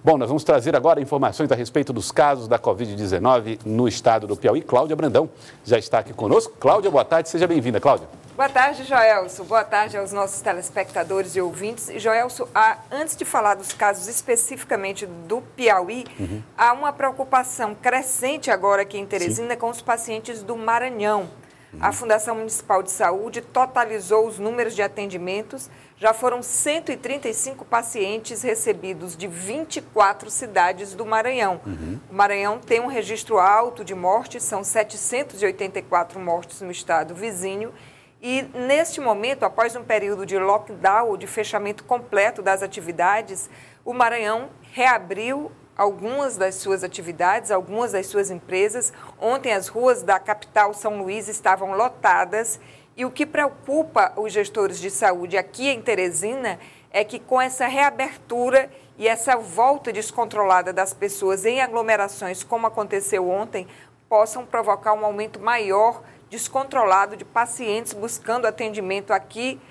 Bom, nós vamos trazer agora informações a respeito dos casos da Covid-19 no estado do Piauí. Cláudia Brandão já está aqui conosco. Cláudia, boa tarde, seja bem-vinda, Cláudia. Boa tarde, Joelso. Boa tarde aos nossos telespectadores e ouvintes. E, Joelso, antes de falar dos casos especificamente do Piauí, há uma preocupação crescente agora aqui em Teresina com os pacientes do Maranhão. A Fundação Municipal de Saúde totalizou os números de atendimentos. Já foram 135 pacientes recebidos de 24 cidades do Maranhão. O Maranhão tem um registro alto de mortes, são 784 mortes no estado vizinho. E, neste momento, após um período de lockdown ou de fechamento completo das atividades, o Maranhão reabriu algumas das suas atividades, algumas das suas empresas. Ontem, as ruas da capital São Luís estavam lotadas. E o que preocupa os gestores de saúde aqui em Teresina é que, com essa reabertura e essa volta descontrolada das pessoas em aglomerações, como aconteceu ontem, possam provocar um aumento maior, descontrolado, de pacientes buscando atendimento aqui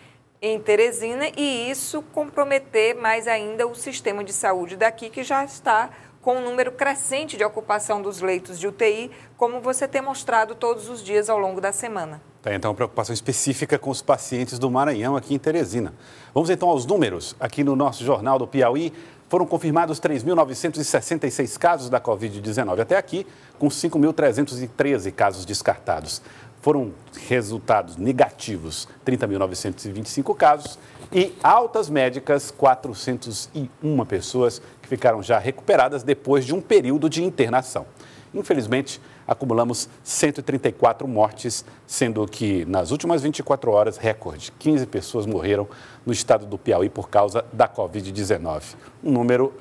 em Teresina e isso comprometer mais ainda o sistema de saúde daqui, que já está com um número crescente de ocupação dos leitos de UTI, como você tem mostrado todos os dias ao longo da semana. Tá, então, uma preocupação específica com os pacientes do Maranhão aqui em Teresina. Vamos então aos números. Aqui no nosso Jornal do Piauí, foram confirmados 3.966 casos da Covid-19 até aqui, com 5.313 casos descartados. Foram resultados negativos 30.925 casos e altas médicas 401 pessoas que ficaram já recuperadas depois de um período de internação. Infelizmente, acumulamos 134 mortes, sendo que nas últimas 24 horas, recorde, 15 pessoas morreram no estado do Piauí por causa da Covid-19. Um número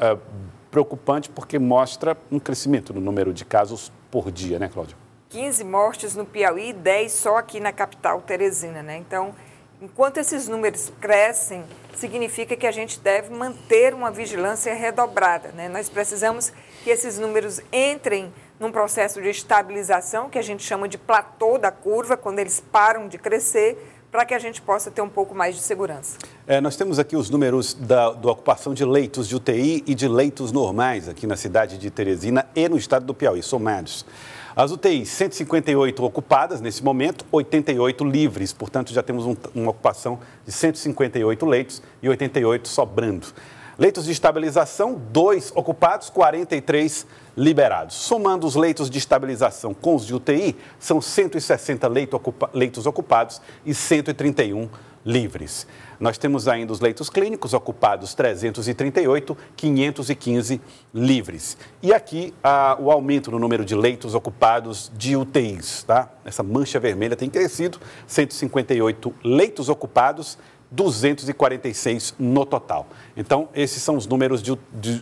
preocupante porque mostra um crescimento no número de casos por dia, né, Cláudia? 15 mortes no Piauí, 10 só aqui na capital Teresina, né? Então, enquanto esses números crescem, significa que a gente deve manter uma vigilância redobrada, né? Nós precisamos que esses números entrem num processo de estabilização, que a gente chama de platô da curva, quando eles param de crescer, para que a gente possa ter um pouco mais de segurança. Nós temos aqui os números da ocupação de leitos de UTI e de leitos normais aqui na cidade de Teresina e no estado do Piauí, somados. As UTIs, 158 ocupadas nesse momento, 88 livres, portanto já temos uma ocupação de 158 leitos e 88 sobrando. Leitos de estabilização, 2 ocupados, 43 liberados. Somando os leitos de estabilização com os de UTI, são 160 leitos ocupados e 131 livres. Nós temos ainda os leitos clínicos ocupados, 338, 515 livres. E aqui o aumento no número de leitos ocupados de UTIs, tá? Essa mancha vermelha tem crescido, 158 leitos ocupados, 246 no total. Então, esses são os números de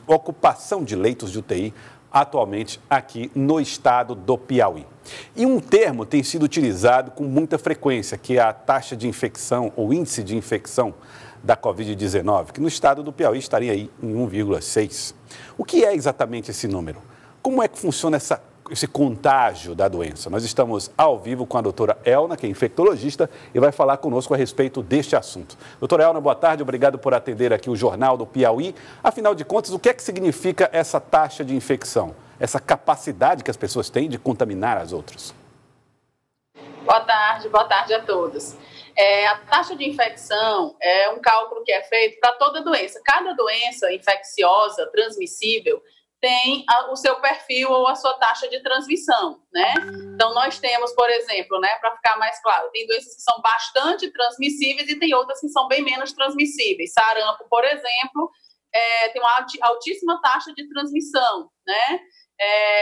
ocupação de leitos de UTI atualmente aqui no estado do Piauí. E um termo tem sido utilizado com muita frequência, que é a taxa de infecção ou índice de infecção da Covid-19, que no estado do Piauí estaria aí em 1,6. O que é exatamente esse número? Como é que funciona esse contágio da doença? Nós estamos ao vivo com a doutora Elna, que é infectologista, e vai falar conosco a respeito deste assunto. Doutora Elna, boa tarde, obrigado por atender aqui o Jornal do Piauí. Afinal de contas, o que é que significa essa taxa de infecção? Essa capacidade que as pessoas têm de contaminar as outras? Boa tarde a todos. A taxa de infecção é um cálculo que é feito para toda doença. Cada doença infecciosa, transmissível, tem o seu perfil ou a sua taxa de transmissão, né? Então, nós temos, por exemplo, né, para ficar mais claro, tem doenças que são bastante transmissíveis e tem outras que são bem menos transmissíveis. Sarampo, por exemplo, tem uma altíssima taxa de transmissão, né?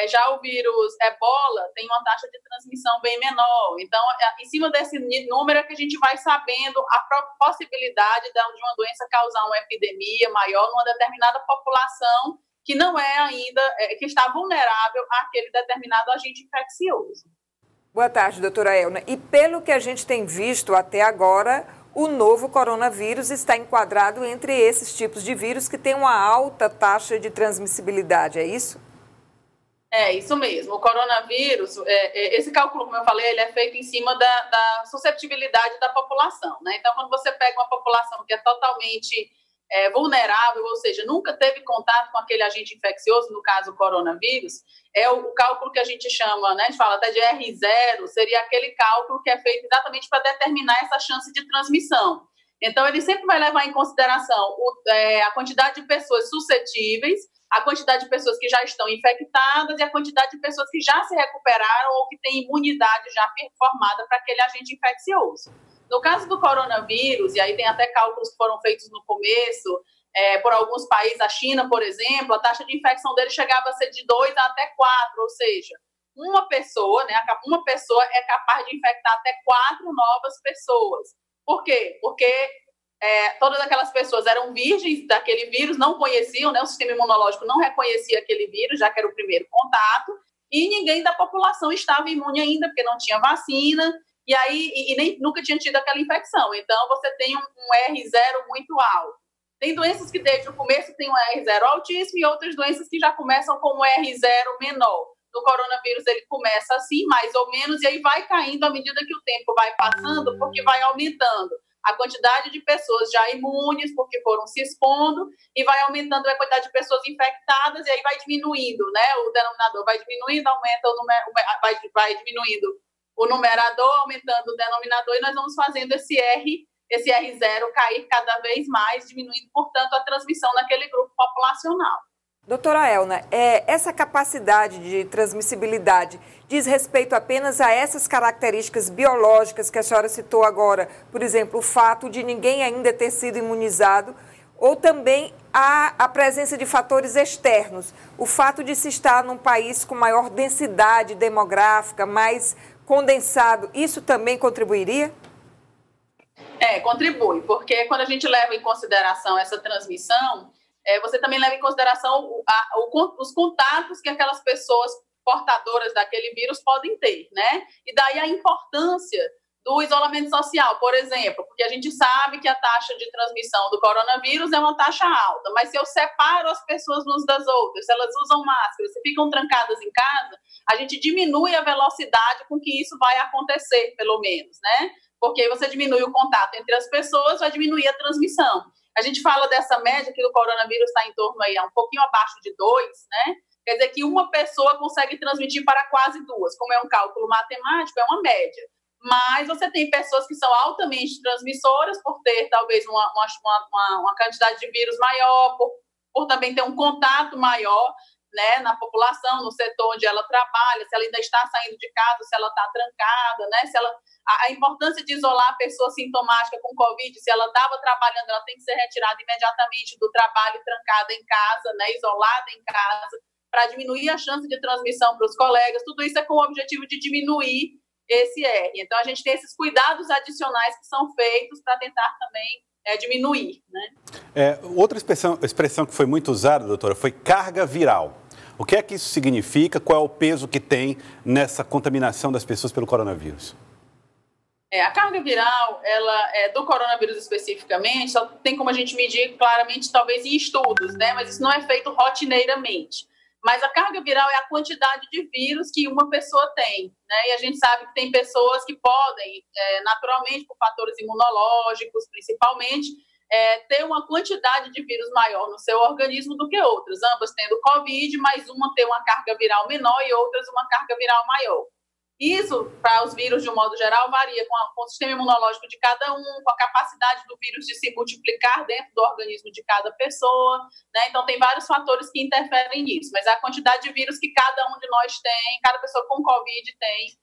Já o vírus Ebola tem uma taxa de transmissão bem menor. Então, em cima desse número é que a gente vai sabendo a possibilidade de uma doença causar uma epidemia maior numa determinada população que não é ainda, que está vulnerável àquele determinado agente infeccioso. Boa tarde, doutora Elna. E pelo que a gente tem visto até agora, o novo coronavírus está enquadrado entre esses tipos de vírus que têm uma alta taxa de transmissibilidade, é isso? É isso mesmo. O coronavírus, esse cálculo, como eu falei, ele é feito em cima da susceptibilidade da população, né? Então, quando você pega uma população que é totalmente vulnerável, ou seja, nunca teve contato com aquele agente infeccioso, no caso o coronavírus, é o cálculo que a gente chama, né, a gente fala até de R0, seria aquele cálculo que é feito exatamente para determinar essa chance de transmissão. Então, ele sempre vai levar em consideração a quantidade de pessoas suscetíveis, a quantidade de pessoas que já estão infectadas e a quantidade de pessoas que já se recuperaram ou que têm imunidade já formada para aquele agente infeccioso. No caso do coronavírus, e aí tem até cálculos que foram feitos no começo, por alguns países, a China, por exemplo, a taxa de infecção dele chegava a ser de 2 até 4, ou seja, uma pessoa é capaz de infectar até 4 novas pessoas. Por quê? Porque todas aquelas pessoas eram virgens daquele vírus, não conheciam, né? O sistema imunológico não reconhecia aquele vírus, já que era o primeiro contato, e ninguém da população estava imune ainda, porque não tinha vacina, e nem nunca tinha tido aquela infecção. Então, você tem um R0 muito alto. Tem doenças que desde o começo tem um R0 altíssimo e outras doenças que já começam com um R0 menor. No coronavírus ele começa assim, mais ou menos, e aí vai caindo à medida que o tempo vai passando, porque vai aumentando a quantidade de pessoas já imunes, porque foram se expondo, e vai aumentando a quantidade de pessoas infectadas, e aí vai diminuindo, né? O denominador vai diminuindo, aumenta o número, vai diminuindo o numerador, aumentando o denominador, e nós vamos fazendo esse R0 cair cada vez mais, diminuindo, portanto, a transmissão naquele grupo populacional. Doutora Elna, essa capacidade de transmissibilidade diz respeito apenas a essas características biológicas que a senhora citou agora, por exemplo, o fato de ninguém ainda ter sido imunizado, ou também a presença de fatores externos, o fato de se estar num país com maior densidade demográfica, mais condensado, isso também contribuiria? Contribui, porque quando a gente leva em consideração essa transmissão, você também leva em consideração os contatos que aquelas pessoas portadoras daquele vírus podem ter, né? E daí a importância do isolamento social, por exemplo, porque a gente sabe que a taxa de transmissão do coronavírus é uma taxa alta, mas se eu separo as pessoas umas das outras, se elas usam máscara, se ficam trancadas em casa, a gente diminui a velocidade com que isso vai acontecer, pelo menos, né? Porque você diminui o contato entre as pessoas, vai diminuir a transmissão. A gente fala dessa média que o coronavírus está em torno aí, um pouquinho abaixo de 2, né? Quer dizer que uma pessoa consegue transmitir para quase 2. Como é um cálculo matemático, é uma média. Mas você tem pessoas que são altamente transmissoras por ter talvez uma quantidade de vírus maior, por também ter um contato maior, né, na população, no setor onde ela trabalha, se ela ainda está saindo de casa, se ela está trancada, né, a importância de isolar a pessoa sintomática com Covid, se ela estava trabalhando, ela tem que ser retirada imediatamente do trabalho, trancada em casa, né, isolada em casa, para diminuir a chance de transmissão para os colegas. Tudo isso é com o objetivo de diminuir esse R. Então, a gente tem esses cuidados adicionais que são feitos para tentar também diminuir, né? Outra expressão que foi muito usada, doutora, foi carga viral. O que é que isso significa? Qual é o peso que tem nessa contaminação das pessoas pelo coronavírus? A carga viral, do coronavírus especificamente, só tem como a gente medir claramente, talvez em estudos, né? Mas isso não é feito rotineiramente. Mas a carga viral é a quantidade de vírus que uma pessoa tem, né? E a gente sabe que tem pessoas que podem, naturalmente, por fatores imunológicos, principalmente, ter uma quantidade de vírus maior no seu organismo do que outras, ambas tendo Covid, mas uma ter uma carga viral menor e outras uma carga viral maior. Isso, para os vírus, de um modo geral, varia com o sistema imunológico de cada um, com a capacidade do vírus de se multiplicar dentro do organismo de cada pessoa, né? Então, tem vários fatores que interferem nisso, mas a quantidade de vírus que cada um de nós tem, cada pessoa com Covid tem,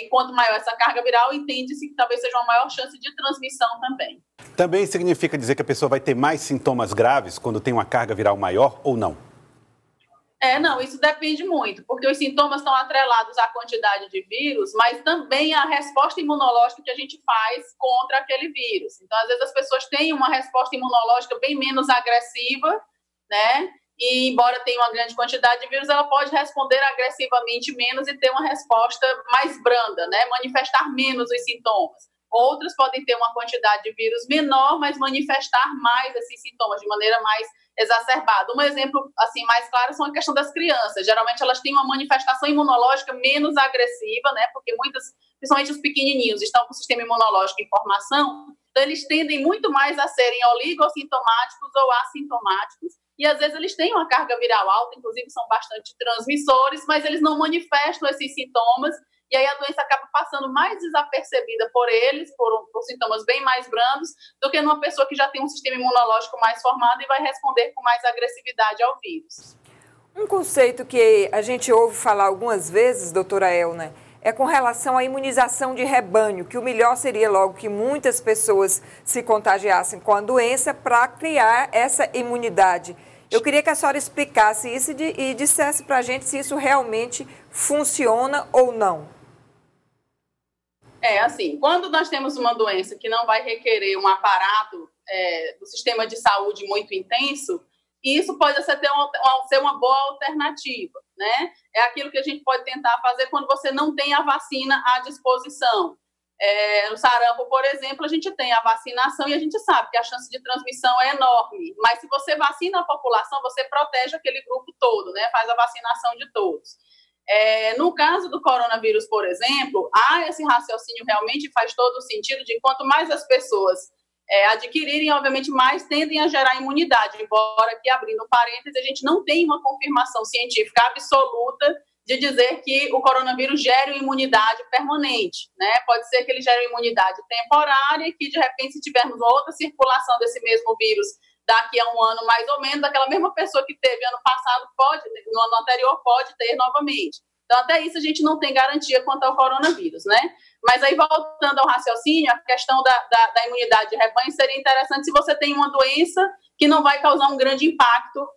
e quanto maior essa carga viral, entende-se que talvez seja uma maior chance de transmissão também. Também significa dizer que a pessoa vai ter mais sintomas graves quando tem uma carga viral maior ou não? Não, isso depende muito, porque os sintomas estão atrelados à quantidade de vírus, mas também à resposta imunológica que a gente faz contra aquele vírus. Então, às vezes, as pessoas têm uma resposta imunológica bem menos agressiva, né? E, embora tenha uma grande quantidade de vírus, ela pode responder agressivamente menos e ter uma resposta mais branda, né? Manifestar menos os sintomas. Outras podem ter uma quantidade de vírus menor, mas manifestar mais esses sintomas de maneira mais exacerbada. Um exemplo assim mais claro são a questão das crianças. Geralmente elas têm uma manifestação imunológica menos agressiva, né? Porque muitas, principalmente os pequenininhos, estão com o sistema imunológico em formação. Então, eles tendem muito mais a serem oligossintomáticos ou assintomáticos, e às vezes eles têm uma carga viral alta, inclusive são bastante transmissores, mas eles não manifestam esses sintomas, e aí a doença acaba passando mais desapercebida por eles, por sintomas bem mais brandos, do que numa pessoa que já tem um sistema imunológico mais formado e vai responder com mais agressividade ao vírus. Um conceito que a gente ouve falar algumas vezes, doutora Elna, é com relação à imunização de rebanho, que o melhor seria logo que muitas pessoas se contagiassem com a doença para criar essa imunidade. Eu queria que a senhora explicasse isso e dissesse para a gente se isso realmente funciona ou não. Assim, quando nós temos uma doença que não vai requerer um aparato do sistema de saúde muito intenso, isso pode ser uma boa alternativa, né? É aquilo que a gente pode tentar fazer quando você não tem a vacina à disposição. No sarampo, por exemplo, a gente tem a vacinação e a gente sabe que a chance de transmissão é enorme, mas se você vacina a população, você protege aquele grupo todo, né? Faz a vacinação de todos. No caso do coronavírus, por exemplo, há esse raciocínio realmente faz todo o sentido de quanto mais as pessoas adquirirem, obviamente, mais tendem a gerar imunidade, embora aqui, abrindo parênteses, a gente não tem uma confirmação científica absoluta de dizer que o coronavírus gere imunidade permanente, né? Pode ser que ele gere imunidade temporária e que, de repente, se tivermos outra circulação desse mesmo vírus daqui a um ano, mais ou menos, daquela mesma pessoa que teve ano passado, no ano anterior, pode ter novamente. Então, até isso a gente não tem garantia quanto ao coronavírus, né? Mas aí, voltando ao raciocínio, a questão da imunidade de rebanho seria interessante se você tem uma doença que não vai causar um grande impacto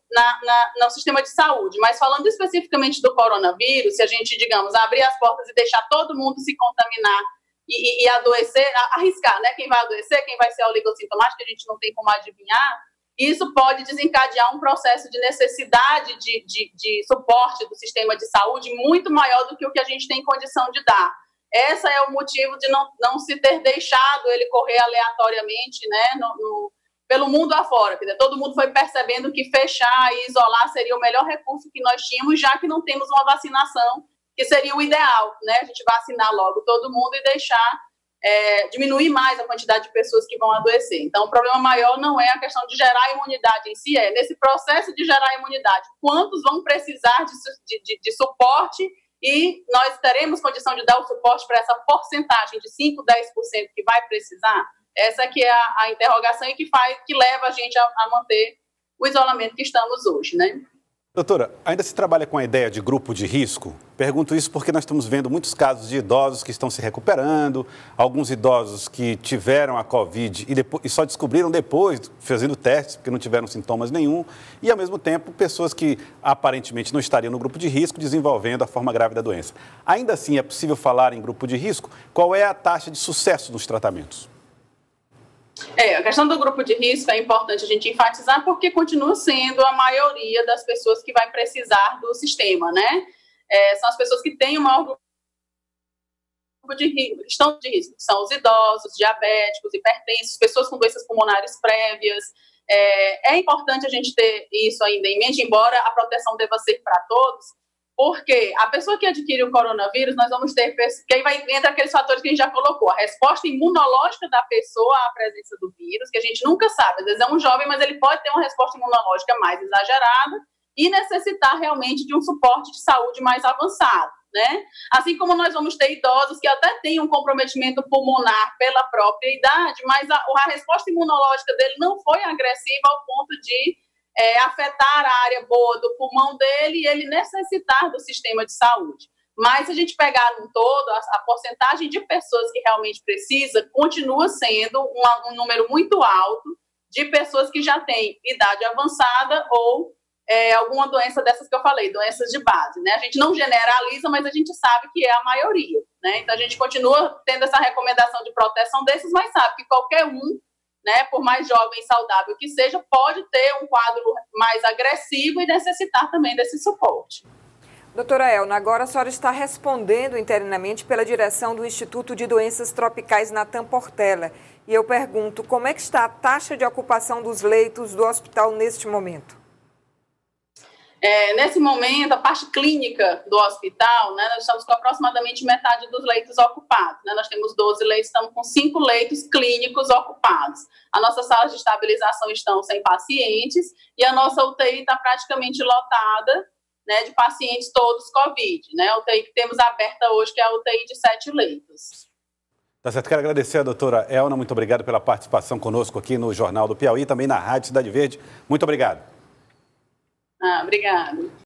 no sistema de saúde. Mas falando especificamente do coronavírus, se a gente, digamos, abrir as portas e deixar todo mundo se contaminar e adoecer, arriscar, né? Quem vai adoecer, quem vai ser oligossintomático, a gente não tem como adivinhar, isso pode desencadear um processo de necessidade de suporte do sistema de saúde muito maior do que o que a gente tem condição de dar. Esse é o motivo de não se ter deixado ele correr aleatoriamente, né, pelo mundo afora. Quer dizer, todo mundo foi percebendo que fechar e isolar seria o melhor recurso que nós tínhamos, já que não temos uma vacinação, que seria o ideal, né? A gente vacinar logo todo mundo e deixar diminuir mais a quantidade de pessoas que vão adoecer. Então, o problema maior não é a questão de gerar imunidade em si, nesse processo de gerar imunidade, quantos vão precisar de suporte e nós teremos condição de dar o suporte para essa porcentagem de 5%, 10% que vai precisar? Essa que é a interrogação e que leva a gente a manter o isolamento que estamos hoje, né? Doutora, ainda se trabalha com a ideia de grupo de risco? Pergunto isso porque nós estamos vendo muitos casos de idosos que estão se recuperando, alguns idosos que tiveram a Covid e só descobriram depois, fazendo testes, porque não tiveram sintomas nenhum, e ao mesmo tempo pessoas que aparentemente não estariam no grupo de risco desenvolvendo a forma grave da doença. Ainda assim, é possível falar em grupo de risco? Qual é a taxa de sucesso nos tratamentos? A questão do grupo de risco é importante a gente enfatizar porque continua sendo a maioria das pessoas que vai precisar do sistema, né? São as pessoas que têm o maior grupo de risco, estão de risco, são os idosos, diabéticos, hipertensos, pessoas com doenças pulmonares prévias. É importante a gente ter isso ainda em mente, embora a proteção deva ser para todos, porque a pessoa que adquire o coronavírus, nós vamos ter, que aí entra aqueles fatores que a gente já colocou, a resposta imunológica da pessoa à presença do vírus, que a gente nunca sabe, às vezes é um jovem, mas ele pode ter uma resposta imunológica mais exagerada e necessitar realmente de um suporte de saúde mais avançado, né? Assim como nós vamos ter idosos que até têm um comprometimento pulmonar pela própria idade, mas a resposta imunológica dele não foi agressiva ao ponto de afetar a área boa do pulmão dele e ele necessitar do sistema de saúde. Mas se a gente pegar no todo, a porcentagem de pessoas que realmente precisa continua sendo um número muito alto de pessoas que já têm idade avançada ou alguma doença dessas que eu falei, doenças de base, né? A gente não generaliza, mas a gente sabe que é a maioria, né? Então a gente continua tendo essa recomendação de proteção desses, mas sabe que qualquer um, né, por mais jovem e saudável que seja, pode ter um quadro mais agressivo e necessitar também desse suporte. Doutora Elna, agora a senhora está respondendo internamente pela direção do Instituto de Doenças Tropicais Natan Portela. E eu pergunto, como é que está a taxa de ocupação dos leitos do hospital neste momento? Nesse momento, a parte clínica do hospital, né, nós estamos com aproximadamente metade dos leitos ocupados. Né? Nós temos 12 leitos, estamos com 5 leitos clínicos ocupados. A nossa sala de estabilização estão sem pacientes e a nossa UTI está praticamente lotada, né, de pacientes todos Covid. Né? A UTI que temos aberta hoje, que é a UTI de 7 leitos. Tá certo, quero agradecer a doutora Elna, muito obrigado pela participação conosco aqui no Jornal do Piauí, também na Rádio Cidade Verde. Muito obrigado. Obrigada.